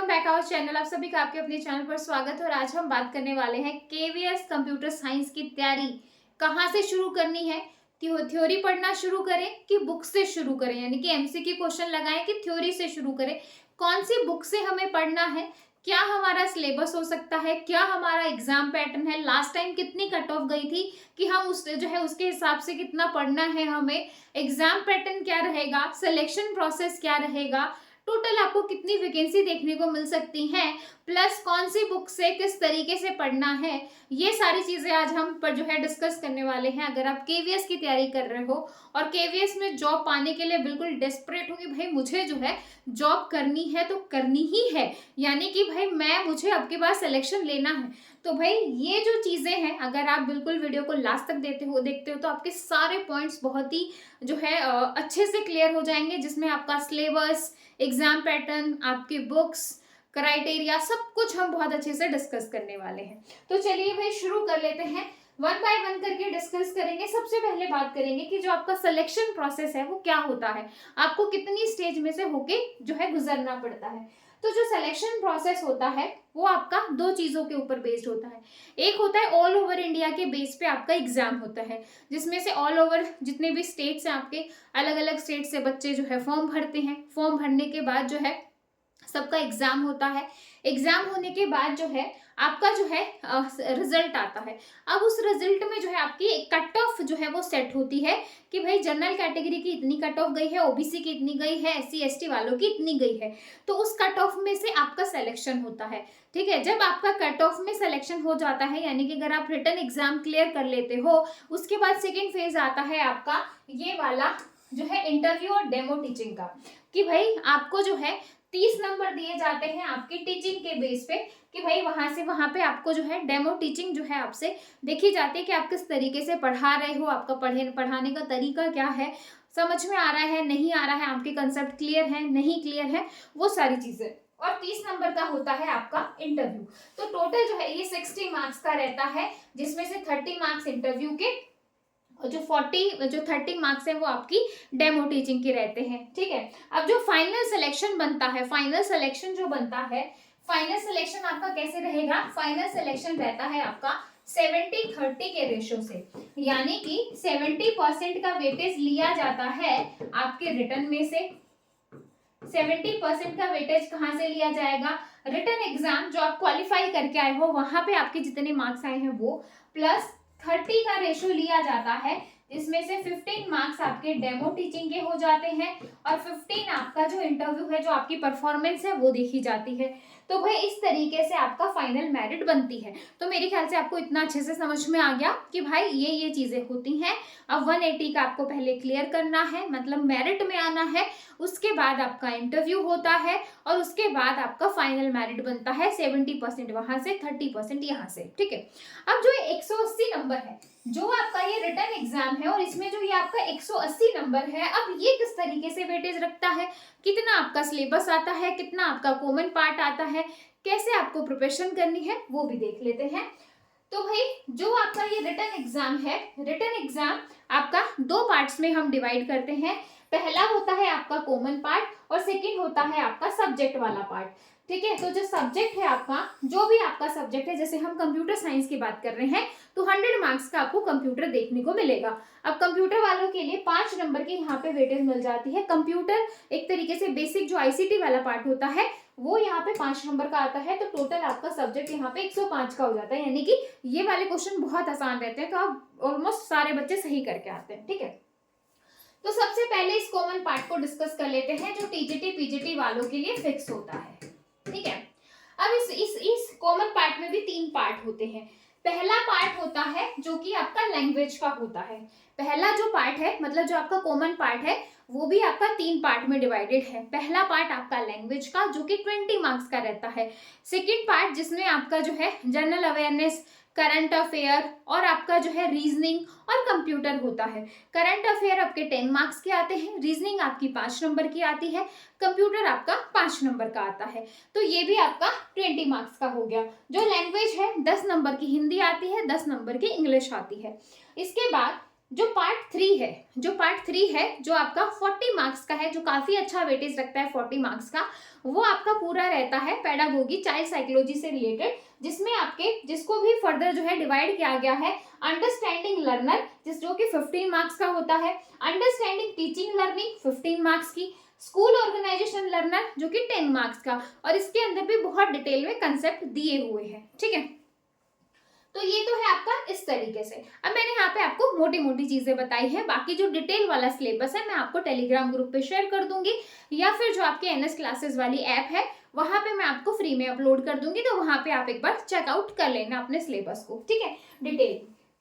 Back our channel. आप सभी का आपके अपने चैनल पर स्वागत है। और आज हम बात करने वाले हैं केवीएस कंप्यूटर साइंस की तैयारी कहाँ से शुरू करनी है। थ्योरी पढ़ना शुरू करें कि बुक से शुरू करें, यानी कि एमसीक्यू क्वेश्चन लगाएं कि थ्योरी से शुरू करें। कौन सी बुक से हमें पढ़ना है, क्या हमारा सिलेबस हो सकता है, क्या हमारा एग्जाम पैटर्न है, लास्ट टाइम कितनी कट ऑफ गई थी कि हम उस जो है उसके हिसाब से कितना पढ़ना है हमें, एग्जाम पैटर्न क्या रहेगा, सिलेक्शन प्रोसेस क्या रहेगा, टोटल आपको कितनी वैकेंसी देखने को मिल सकती हैं, प्लस कौन सी बुक से किस तरीके से पढ़ना है, ये सारी चीजें आज हम पर जो है डिस्कस करने वाले हैं। अगर आप केवीएस की तैयारी कर रहे हो और केवीएस में जॉब पाने के लिए बिल्कुल डेस्परेट हो कि भाई मुझे जो है जॉब करनी है तो करनी ही है, यानी कि भाई मुझे अब के बाद सिलेक्शन लेना है, तो भाई ये जो चीजें हैं अगर आप बिल्कुल वीडियो को लास्ट तक देखते हो तो आपके सारे पॉइंट्स बहुत ही जो है अच्छे से क्लियर हो जाएंगे, जिसमें आपका सिलेबस, एग्जाम पैटर्न, आपकी बुक्स, क्राइटेरिया, सब कुछ हम बहुत अच्छे से डिस्कस करने वाले हैं। तो चलिए भाई शुरू कर लेते हैं, वन बाय वन करके डिस्कस करेंगे। सबसे पहले बात करेंगे कि जो आपका सिलेक्शन प्रोसेस है वो क्या होता है, आपको कितनी स्टेज में से होके जो है गुजरना पड़ता है। तो जो सिलेक्शन प्रोसेस होता है वो आपका दो चीजों के ऊपर बेस्ड होता है। एक होता है ऑल ओवर इंडिया के बेस पे आपका एग्जाम होता है, जिसमें से ऑल ओवर जितने भी स्टेट्स हैं आपके, अलग अलग स्टेट से बच्चे जो है फॉर्म भरते हैं। फॉर्म भरने के बाद जो है सबका एग्जाम होता है। एग्जाम होने के बाद जो है आपका जो है रिजल्ट आता है। अब उस रिजल्ट में जो है आपकी कट ऑफ जो है वो सेट होती है कि भाई जनरल कैटेगरी की इतनी कट ऑफ गई है, ओबीसी की इतनी गई है, एससी एसटी वालों की इतनी गई है, तो उस कट ऑफ में से आपका सिलेक्शन होता है। ठीक है, जब आपका कट ऑफ में सिलेक्शन हो जाता है, यानी कि अगर आप रिटन एग्जाम क्लियर कर लेते हो, उसके बाद सेकेंड फेज आता है आपका ये वाला जो है इंटरव्यू और डेमो टीचिंग का, कि भाई आपको जो है 30 नंबर दिए जाते हैं आपकी टीचिंग के बेस पे, कि भाई वहां से वहां पे आपको जो है डेमो टीचिंग जो है आपसे देखी जाती है कि आप किस तरीके से पढ़ा रहे हो, आपका पढ़ाने का तरीका क्या है, समझ में आ रहा है नहीं आ रहा है, आपके कंसेप्ट क्लियर है नहीं क्लियर है, वो सारी चीजें। और 30 नंबर का होता है आपका इंटरव्यू। तो टोटल जो है ये 60 मार्क्स का रहता है, जिसमें से 30 मार्क्स इंटरव्यू के और जो 30 मार्क्स है वो आपकी डेमो टीचिंग के रहते हैं। ठीक है, अब जो फाइनल सिलेक्शन बनता है, फाइनल सिलेक्शन जो बनता है, फाइनल सिलेक्शन आपका कैसे रहेगा, फाइनल सिलेक्शन रहता है आपका 70-30 के रेशो से, यानी कि 70% का वेटेज लिया जाता है आपके रिटर्न में से। 70% का वेटेज कहाँ से लिया जाएगा, रिटन एग्जाम जो आप क्वालिफाई करके आए हो वहां पे आपके जितने मार्क्स आए हैं वो, प्लस 30 का रेशो लिया जाता है, जिसमें से 15 मार्क्स आपके डेमो टीचिंग के हो जाते हैं और 15 आपका जो इंटरव्यू है, जो आपकी परफॉर्मेंस है वो देखी जाती है। तो भाई इस तरीके से आपका फाइनल मेरिट बनती है। तो मेरे ख्याल से आपको इतना अच्छे से समझ में आ गया कि भाई ये चीजें होती हैं। अब 180 का आपको पहले क्लियर करना है, मतलब मेरिट में आना है, उसके बाद आपका इंटरव्यू होता है और उसके बाद आपका फाइनल मेरिट बनता है। 70% वहां से, 30% यहाँ से। ठीक है, अब जो 180 नंबर है जो आपका ये रिटन एग्जाम है, और इसमें जो ये आपका 180 नंबर है, अब ये किस तरीके से वेटेज रखता है, कितना आपका सिलेबस आता है, कितना आपका कॉमन पार्ट आता है, कैसे आपको प्रिपरेशन करनी है, वो भी देख लेते हैं। तो भाई जो आपका ये रिटन एग्जाम है, रिटन एग्जाम आपका दो पार्ट्स में हम डिवाइड करते हैं। पहला होता है आपका कॉमन पार्ट और सेकंड होता है आपका सब्जेक्ट वाला पार्ट। ठीक है, तो जो सब्जेक्ट है आपका, जो भी आपका सब्जेक्ट है, जैसे हम कंप्यूटर साइंस की बात कर रहे हैं तो 100 मार्क्स का आपको कंप्यूटर देखने को मिलेगा। अब कंप्यूटर वालों के लिए 5 नंबर की यहाँ पे वेटेज मिल जाती है। कंप्यूटर एक तरीके से बेसिक जो आईसीटी वाला पार्ट होता है वो यहाँ पे 5 नंबर का आता है, तो टोटल आपका सब्जेक्ट यहाँ पे 105 का हो जाता है, यानी कि ये वाले क्वेश्चन बहुत आसान रहते हैं, तो आप ऑलमोस्ट सारे बच्चे सही करके आते हैं। ठीक है, तो सबसे पहले इस कॉमन पार्ट को डिस्कस कर लेते हैं जो टीजीटी पीजीटी वालों के लिए फिक्स होता है। ठीक है, अब इस कॉमन पार्ट में भी 3 पार्ट होते हैं। पहला पार्ट होता है जो कि आपका लैंग्वेज का होता है। पहला जो पार्ट है, मतलब जो आपका कॉमन पार्ट है, वो भी आपका 3 पार्ट में डिवाइडेड है। पहला पार्ट आपका लैंग्वेज का जो कि 20 मार्क्स का रहता है। सेकेंड पार्ट जिसमें आपका जो है जनरल अवेयरनेस, करंट अफेयर और आपका जो है रीजनिंग और कंप्यूटर होता है। करंट अफेयर आपके 10 मार्क्स के आते हैं, रीजनिंग आपकी 5 नंबर की आती है, कंप्यूटर आपका 5 नंबर का आता है, तो ये भी आपका 20 मार्क्स का हो गया। जो लैंग्वेज है 10 नंबर की हिंदी आती है, 10 नंबर की इंग्लिश आती है। इसके बाद जो पार्ट थ्री है जो आपका 40 मार्क्स का है, जो काफी अच्छा वेटेज रखता है 40 मार्क्स का, वो आपका पूरा रहता है पेडागोगी चाइल्ड साइकोलॉजी से रिलेटेड, जिसमें आपके जिसको भी फर्दर जो है डिवाइड किया गया है अंडरस्टैंडिंग लर्नर जो कि 15 मार्क्स का होता है, अंडरस्टैंडिंग टीचिंग लर्निंग 15 मार्क्स की, स्कूल ऑर्गेनाइजेशन लर्नर जो कि 10 मार्क्स का, और इसके अंदर भी बहुत डिटेल में कंसेप्ट दिए हुए हैं। ठीक है, तो ये तो है आपका इस तरीके से। अब मैंने यहाँ पे आपको मोटी मोटी चीजें बताई है, बाकी जो डिटेल वाला सिलेबस है मैं आपको टेलीग्राम ग्रुप पे शेयर कर दूंगी, या फिर जो आपके एनएस क्लासेस वाली ऐप है वहां पे मैं आपको फ्री में अपलोड कर दूंगी, तो वहां पे आप एक बार चेकआउट कर लेना अपने सिलेबस को। ठीक है, डिटेल।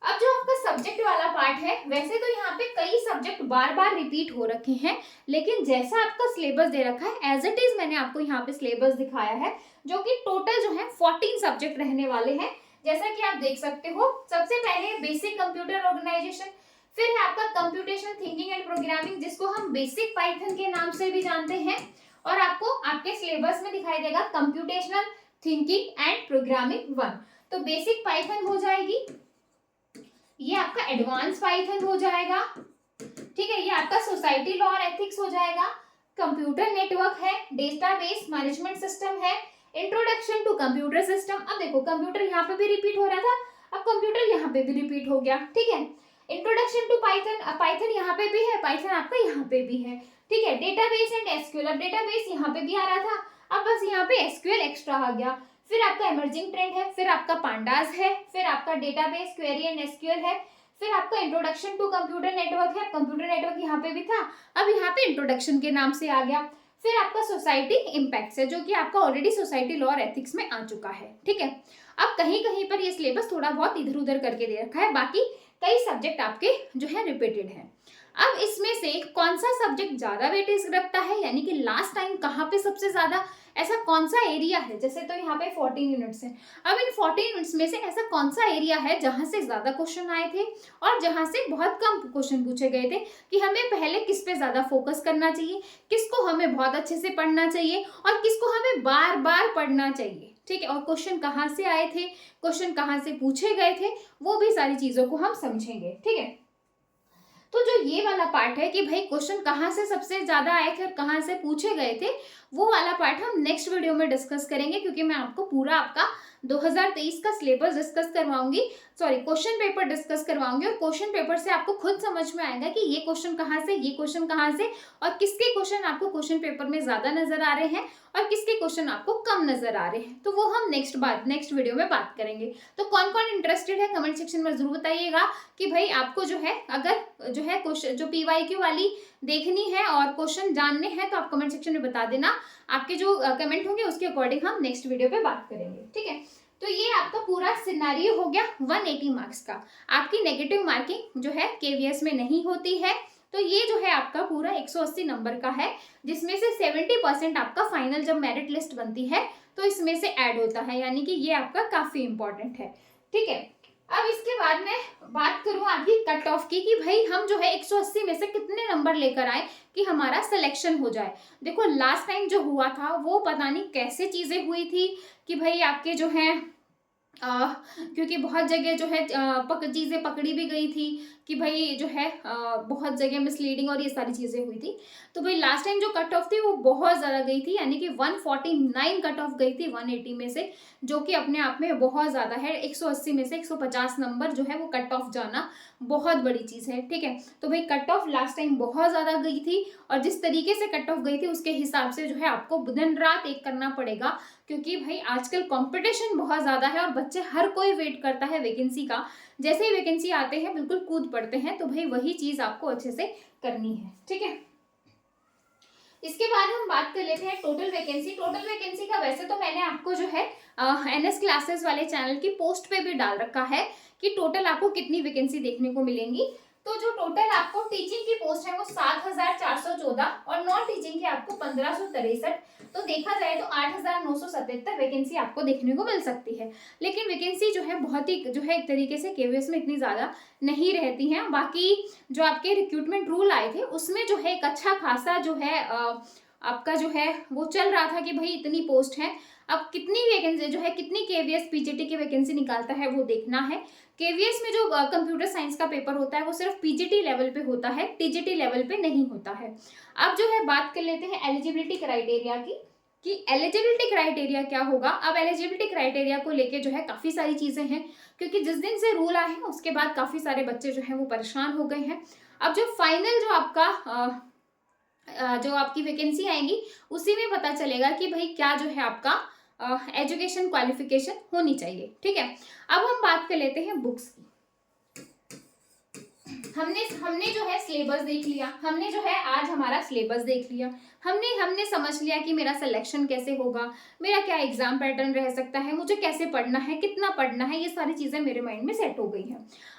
अब जो आपका सब्जेक्ट वाला पार्ट है, वैसे तो यहाँ पे कई सब्जेक्ट बार बार रिपीट हो रखे हैं, लेकिन जैसा आपका सिलेबस दे रखा है एज इट इज मैंने आपको यहाँ पे सिलेबस दिखाया है, जो कि टोटल जो है 14 सब्जेक्ट रहने वाले हैं। जैसा कि आप देख सकते हो, सबसे पहले बेसिक कंप्यूटर ऑर्गेनाइजेशन, फिर है आपका कंप्यूटेशनल थिंकिंग एंड प्रोग्रामिंग, जिसको हम बेसिक पाइथन के नाम से भी जानते हैं, और आपको आपके सिलेबस में दिखाई देगा कंप्यूटेशनल थिंकिंग एंड प्रोग्रामिंग 1। तो बेसिक पाइथन हो जाएगी, ये आपका एडवांस पाइथन हो जाएगा। ठीक है, ये आपका सोसाइटी लॉ और एथिक्स हो जाएगा, कंप्यूटर नेटवर्क है, डेटाबेस मैनेजमेंट सिस्टम है, इंट्रोडक्शन टू कंप्यूटर सिस्टम। अब देखो कंप्यूटर यहाँ पे भी रिपीट हो रहा था, अब कंप्यूटर यहाँ पे भी रिपीट हो गया। ठीक है, इंट्रोडक्शन टू पाइथन, पाइथन यहाँ पे भी है, पाइथन आपका यहाँ पे भी है। ठीक है, डेटाबेस एंड एसक्यूएल, अब डेटाबेस यहाँ पे भी आ रहा था, अब बस यहाँ पे एसक्यूएल एक्स्ट्रा आ गया। फिर आपका इमर्जिंग ट्रेंड है, फिर आपका पांडास है, फिर आपका डेटाबेस क्वेरी एंड एसक्यूएल है, फिर आपका इंट्रोडक्शन टू कंप्यूटर नेटवर्क है, कंप्यूटर नेटवर्क यहाँ पे भी था, अब यहाँ पे इंट्रोडक्शन के नाम से आ गया। फिर आपका सोसाइटी इम्पैक्ट्स है, जो कि आपका ऑलरेडी सोसाइटी लॉ और एथिक्स में आ चुका है। ठीक है, अब कहीं कहीं पर ये सिलेबस थोड़ा बहुत इधर उधर करके दे रखा है, बाकी कई सब्जेक्ट आपके जो है रिपीटेड है। अब इसमें से कौन सा सब्जेक्ट ज्यादा वेटेज रखता है, यानी कि लास्ट टाइम कहाँ पे सबसे ज्यादा, ऐसा कौन सा एरिया है, जैसे तो यहाँ पे 14 यूनिट्स हैं, अब इन 14 यूनिट्स में से ऐसा कौन सा एरिया है जहां से ज्यादा क्वेश्चन आए थे और जहां से बहुत कम क्वेश्चन पूछे गए थे, कि हमें पहले किस पे ज्यादा फोकस करना चाहिए, किसको हमें बहुत अच्छे से पढ़ना चाहिए और किसको हमें बार बार पढ़ना चाहिए। ठीक है, और क्वेश्चन कहाँ से आए थे, क्वेश्चन कहाँ से पूछे गए थे, वो भी सारी चीजों को हम समझेंगे। ठीक है, तो जो ये वाला पार्ट है कि भाई क्वेश्चन कहाँ से सबसे ज्यादा आए थे और कहाँ से पूछे गए थे, वो वाला पार्ट हम नेक्स्ट वीडियो में डिस्कस करेंगे, क्योंकि मैं आपको पूरा आपका 2023 का सिलेबस डिस्कस करवाऊंगी, सॉरी क्वेश्चन पेपर डिस्कस करवाऊंगी, और क्वेश्चन पेपर से आपको खुद समझ में आएगा कि ये क्वेश्चन कहाँ से, ये क्वेश्चन कहाँ से, और किसके क्वेश्चन आपको क्वेश्चन पेपर में ज्यादा नजर आ रहे हैं और किसके क्वेश्चन आपको कम नजर आ रहे हैं, तो वो हम नेक्स्ट वीडियो में बात करेंगे। तो कौन कौन इंटरेस्टेड है कमेंट सेक्शन में जरूर बताइएगा कि भाई आपको जो है अगर जो है क्वेश्चन जो PYQ वाली देखनी है और क्वेश्चन जानने हैं, तो आप कमेंट सेक्शन में बता देना, आपके जो कमेंट होंगे उसके अकॉर्डिंग हम नेक्स्ट वीडियो पे बात करेंगे। ठीक है, तो ये आपका पूरा सिनेरियो हो गया 180 मार्क्स का। आपकी नेगेटिव मार्किंग जो है KVS में नहीं होती है, तो ये जो है आपका पूरा 180 नंबर का है, जिसमें से 70% आपका फाइनल जब मेरिट लिस्ट बनती है तो इसमें से ऐड होता है, यानी कि ये आपका काफी इंपॉर्टेंट है। ठीक है, अब इसके बाद मैं बात करूं आपकी कट ऑफ की, कि भाई हम जो है 180 में से कितने नंबर लेकर आए कि हमारा सिलेक्शन हो जाए। देखो लास्ट टाइम जो हुआ था वो पता नहीं कैसे चीजें हुई थी कि भाई आपके जो है क्योंकि बहुत जगह जो है चीजें पकड़ी भी गई थी कि भाई जो है बहुत जगह मिसलीडिंग और ये सारी चीजें हुई थी, तो भाई लास्ट टाइम जो कट ऑफ थी वो बहुत ज्यादा गई थी, यानी कि 149 कट ऑफ गई थी 180 में से, जो कि अपने आप में बहुत ज्यादा है। 180 में से 150 नंबर जो है वो कट ऑफ जाना बहुत बड़ी चीज है। ठीक है, तो भाई कट ऑफ लास्ट टाइम बहुत ज्यादा गई थी, और जिस तरीके से कट ऑफ गई थी उसके हिसाब से जो है आपको दिन रात एक करना पड़ेगा, क्योंकि भाई आजकल कंपटीशन बहुत ज्यादा है और बच्चे हर कोई वेट करता है वैकेंसी का, जैसे ही वैकेंसी आते हैं बिल्कुल कूद पड़ते हैं, तो भाई वही चीज आपको अच्छे से करनी है। ठीक है, इसके बाद हम बात कर लेते हैं टोटल वैकेंसी। टोटल वैकेंसी का वैसे तो मैंने आपको जो है NS क्लासेस वाले चैनल की पोस्ट पे भी डाल रखा है कि टोटल आपको कितनी वैकेंसी देखने को मिलेंगी। तो जो टोटल आपको टीचिंग की पोस्ट है वो 7414 और नॉन टीचिंग की आपको 1563, तो देखा जाए तो 8977 वैकेंसी आपको देखने को मिल सकती है। लेकिन वैकेंसी जो है बहुत ही जो है एक तरीके से KVS में इतनी ज्यादा नहीं रहती हैं। बाकी जो आपके रिक्रूटमेंट रूल आए थे उसमें जो है एक अच्छा खासा जो है आपका जो है वो चल रहा था कि भाई इतनी पोस्ट है, अब कितनी वैकेंसी जो है, कितनी केवीएस पीजीटी की वैकेंसी निकालता है वो देखना है। केवीएस में जो कंप्यूटर साइंस का पेपर होता है वो सिर्फ पीजीटी लेवल पे होता है, टीजीटी लेवल पे नहीं होता है। अब जो है बात कर लेते हैं एलिजिबिलिटी क्राइटेरिया की, कि एलिजिबिलिटी क्राइटेरिया क्या होगा। अब एलिजिबिलिटी क्राइटेरिया को लेके जो है काफी सारी चीजें हैं, क्योंकि जिस दिन से रूल आए हैं उसके बाद काफी सारे बच्चे जो है वो परेशान हो गए हैं। अब जो फाइनल जो आपका जो आपकी वैकेंसी आएगी उसी में पता चलेगा कि भाई क्या जो है आपका एजुकेशन क्वालिफिकेशन होनी चाहिए। ठीक है, अब हम बात कर लेते हैं बुक्स की। हमने जो है सिलेबस देख लिया, हमने जो है आज हमारा सिलेबस देख लिया, हमने समझ लिया कि मेरा सिलेक्शन कैसे होगा, मेरा क्या एग्जाम पैटर्न रह सकता है, मुझे कैसे पढ़ना है, कितना पढ़ना है, ये सारी चीजें मेरे माइंड में सेट हो गई हैं।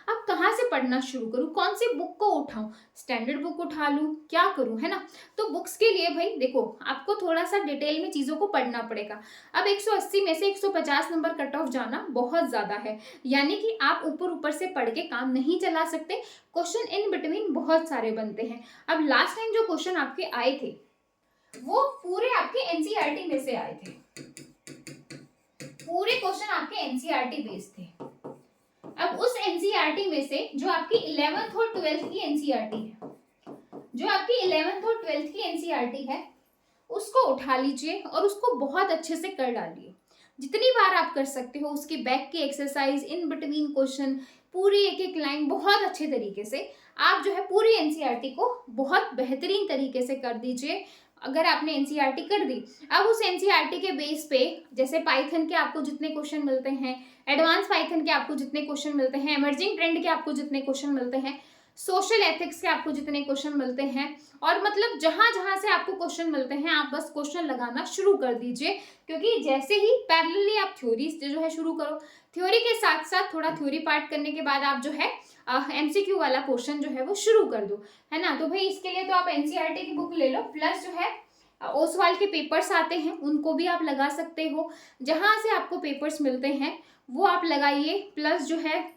अब कहाँ से पढ़ना शुरू करूँ, कौन सी बुक को उठाऊं, स्टैंडर्ड बुक उठा लूं, क्या करूं, है ना। तो बुक्स के लिए भाई देखो आपको थोड़ा सा डिटेल में चीजों को पढ़ना पड़ेगा। अब 180 में से 150 नंबर कट ऑफ जाना बहुत ज्यादा है, यानी कि आप ऊपर ऊपर से पढ़ के काम नहीं चला सकते, क्वेश्चन इन बिटवीन बहुत सारे बनते हैं। अब लास्ट टाइम जो क्वेश्चन आपके आए थे वो पूरे आपके एनसीईआरटी में से आए थे, पूरे क्वेश्चन आपके एनसीईआरटी बेस्ड थे। अब उस एनसीईआरटी में से जो आपकी 11th और 12th की एनसीईआरटी है, जो आपकी 11th और 12th की एनसीईआरटी है उसको उठा लीजिए और उसको बहुत अच्छे से कर डालिए। जितनी बार आप कर सकते हो उसकी बैक की एक्सरसाइज, इन बिटवीन क्वेश्चन, पूरी एक एक लाइन बहुत अच्छे तरीके से आप जो है पूरी एनसीईआरटी को बहुत बेहतरीन तरीके से कर दीजिए। अगर आपने एनसीईआरटी कर दी, अब उस एनसीईआरटी के बेस पे जैसे पाइथन के आपको जितने क्वेश्चन मिलते हैं, एडवांस पाइथन के आपको जितने क्वेश्चन मिलते हैं, इमर्जिंग ट्रेंड के आपको जितने क्वेश्चन मिलते हैं, सोशल एथिक्स के आपको जितने क्वेश्चन मिलते हैं, और मतलब जहां जहां से आपको क्वेश्चन मिलते हैं आप बस क्वेश्चन लगाना शुरू कर दीजिए। क्योंकि जैसे ही पैरेलली आप थ्योरी जो है शुरू करो, थ्योरी के साथ साथ थोड़ा थ्योरी पार्ट करने के बाद आप जो है एमसीक्यू वाला पोर्शन जो है वो शुरू कर दो, है ना। तो भाई इसके लिए तो आप एनसीईआरटी की बुक ले लो, प्लस जो है ओसवाल के पेपर्स आते हैं उनको भी आप लगा सकते हो, जहां से आपको पेपर्स मिलते हैं वो आप लगाइए। प्लस जो है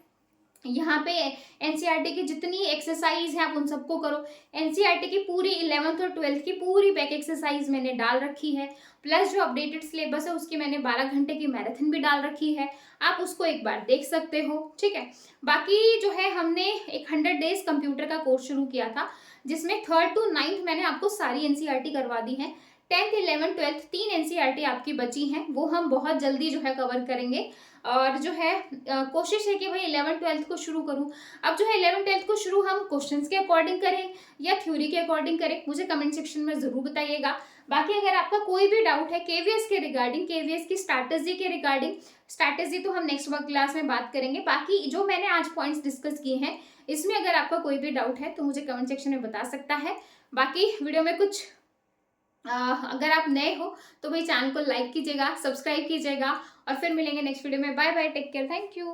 यहाँ पे एनसीईआरटी की जितनी एक्सरसाइज है आप उन सबको करो। एनसीईआरटी की पूरी 11th और 12th की पूरी बैक एक्सरसाइज मैंने डाल रखी है, प्लस जो अपडेटेड सिलेबस है उसकी मैंने 12 घंटे की मैराथन भी डाल रखी है, आप उसको एक बार देख सकते हो। ठीक है, बाकी जो है हमने एक 100 डेज कंप्यूटर का कोर्स शुरू किया था, जिसमें 3rd to 9th मैंने आपको सारी एनसीईआरटी करवा दी है। 10th 11th 12th 3 एनसीईआरटी आपकी बची हैं, वो हम बहुत जल्दी जो है कवर करेंगे। और जो है कोशिश है कि भाई 11th 12th को शुरू करूं। अब जो है 11th 12th को शुरू हम क्वेश्चंस के अकॉर्डिंग करें या थ्योरी के अकॉर्डिंग करें, मुझे कमेंट सेक्शन में जरूर बताइएगा। बाकी अगर आपका कोई भी डाउट है केवीएस के रिगार्डिंग, केवीएस की स्ट्रैटेजी के रिगार्डिंग, स्ट्रैटेजी तो हम नेक्स्ट वर्क क्लास में बात करेंगे। बाकी जो मैंने आज पॉइंट्स डिस्कस किए हैं इसमें अगर आपका कोई भी डाउट है तो मुझे कमेंट सेक्शन में बता सकता है। बाकी वीडियो में कुछ अगर आप नए हो तो भाई चैनल को लाइक कीजिएगा, सब्सक्राइब कीजिएगा, और फिर मिलेंगे नेक्स्ट वीडियो में। Bye bye, take care, thank you.